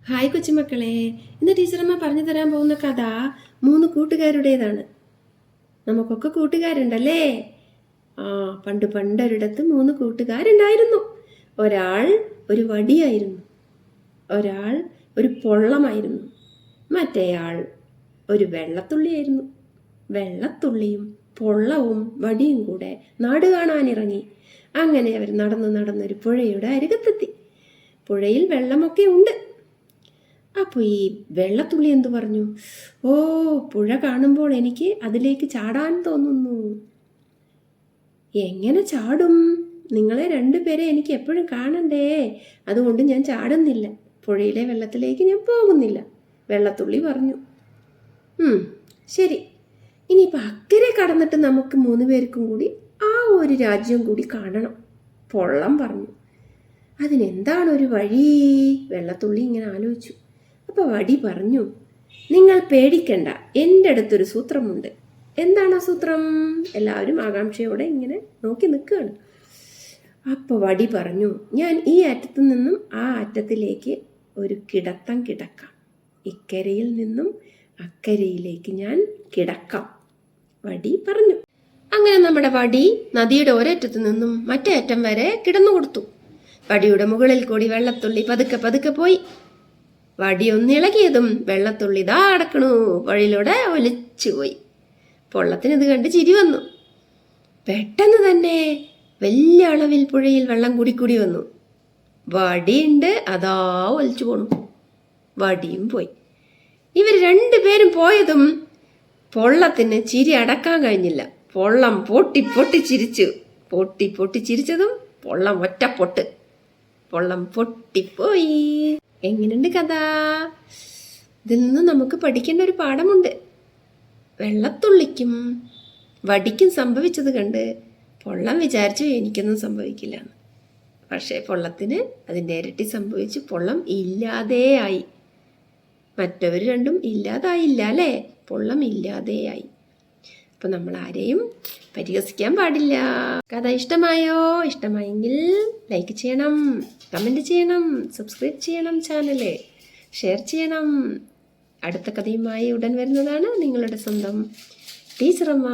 Hi കൊച്ചുമക്കളെ, ഇന്ന് ടീച്ചറമ്മ പറഞ്ഞു തരാൻ പോകുന്ന കഥ 3 കൂട്ടുകാരുടേതാണ്. നമുക്കൊക്കെ കൂട്ടുകാരുണ്ടല്ലേ? പണ്ടൊരിടത്ത് 3 കൂട്ടുകാരുണ്ടായിരുന്നു. ഒരാൾ ഒരു വടിയായിരുന്നു, ഒരാൾ ഒരു പൊള്ളമായിരുന്നു, മറ്റേയാൾ ഒരു വെള്ളത്തുള്ളിയായിരുന്നു. വെള്ളത്തുള്ളിയും പൊള്ളവും വടിയും കൂടെ നാട് കാണാനിറങ്ങി. അങ്ങനെ അവർ നടന്നൊരു പുഴയുടെ അരികത്തെത്തി. പുഴയിൽ വെള്ളമൊക്കെ ഉണ്ട്. അപ്പോൾ ഈ വെള്ളത്തുള്ളി എന്തു പറഞ്ഞു? ഓ, പുഴ കാണുമ്പോൾ എനിക്ക് അതിലേക്ക് ചാടാൻ തോന്നുന്നു. എങ്ങനെ ചാടും? നിങ്ങളെ 2 പേരെ എനിക്ക് എപ്പോഴും കാണണ്ടേ, അതുകൊണ്ട് ഞാൻ ചാടുന്നില്ല. പുഴയിലെ വെള്ളത്തിലേക്ക് ഞാൻ പോകുന്നില്ല, വെള്ളത്തുള്ളി പറഞ്ഞു. ശരി, ഇനിയിപ്പോൾ അക്കരെ കടന്നിട്ട് നമുക്ക് 3 പേർക്കും കൂടി ആ ഒരു രാജ്യം കൂടി കാണണം, പൊള്ളം പറഞ്ഞു. അതിനെന്താണ് ഒരു വഴി? വെള്ളത്തുള്ളി ഇങ്ങനെ ആലോചിച്ചു. അപ്പോൾ വടി പറഞ്ഞു, നിങ്ങൾ പേടിക്കണ്ട, എൻ്റെ അടുത്തൊരു സൂത്രമുണ്ട്. എന്താണ് ആ സൂത്രം? എല്ലാവരും ആകാംക്ഷയോടെ ഇങ്ങനെ നോക്കി നിൽക്കുകയാണ്. അപ്പോൾ വടി പറഞ്ഞു, ഞാൻ ഈ അറ്റത്തു നിന്നും ആ അറ്റത്തിലേക്ക് ഒരു കിടത്തം കിടക്കാം. ഇക്കരയിൽ നിന്നും അക്കരയിലേക്ക് ഞാൻ കിടക്കാം, വടി പറഞ്ഞു. അങ്ങനെ നമ്മുടെ വടി നദിയുടെ ഒരറ്റത്തു നിന്നും മറ്റേ അറ്റം വരെ കിടന്നു കൊടുത്തു. വടിയുടെ മുകളിൽ കൂടി വെള്ളത്തുള്ളി പതുക്കെ പോയി. വടി ഒന്നിളകിയതും വെള്ളത്തുള്ളി ദാ അടക്കണു വഴിയിലൂടെ ഒലിച്ചുപോയി. പൊള്ളത്തിന് ഇത് കണ്ട് ചിരി വന്നു. പെട്ടെന്ന് തന്നെ വലിയ അളവിൽ പുഴയിൽ വെള്ളം കൂടി വന്നു. വടിയുണ്ട്, അതാ ഒലിച്ചു പോണു. വടിയും പോയി. ഇവർ 2 പേരും പോയതും പൊള്ളത്തിന് ചിരി അടക്കാൻ കഴിഞ്ഞില്ല. പൊള്ളം പൊട്ടി ചിരിച്ചു. പൊട്ടി ചിരിച്ചതും പൊള്ളം ഒറ്റ പൊട്ട്. പൊള്ളം പൊട്ടിപ്പോയി. എങ്ങനെയുണ്ട് കഥ? ഇതിൽ നിന്ന് നമുക്ക് പഠിക്കേണ്ട ഒരു പാഠമുണ്ട്. വെള്ളത്തുള്ളിക്കും വടിക്കും സംഭവിച്ചത് കണ്ട് പൊള്ളം വിചാരിച്ചു എനിക്കൊന്നും സംഭവിക്കില്ല എന്ന്. പക്ഷേ പൊള്ളത്തിന് അതിൻ്റെ ഇരട്ടി സംഭവിച്ചു. പൊള്ളം ഇല്ലാതെയായി. മറ്റവർ 2 ഇല്ലാതായില്ല അല്ലേ? പൊള്ളം ഇല്ലാതെയായി. അപ്പം നമ്മൾ ആരെയും പരിഹസിക്കാൻ പാടില്ല. കഥ ഇഷ്ടമായോ? ഇഷ്ടമായെങ്കിൽ ലൈക്ക് ചെയ്യണം, കമൻറ്റ് ചെയ്യണം, സബ്സ്ക്രൈബ് ചെയ്യണം, ചാനല് ഷെയർ ചെയ്യണം. അടുത്ത കഥയുമായി ഉടൻ വരുന്നതാണ് നിങ്ങളുടെ സ്വന്തം ടീച്ചറമ്മ.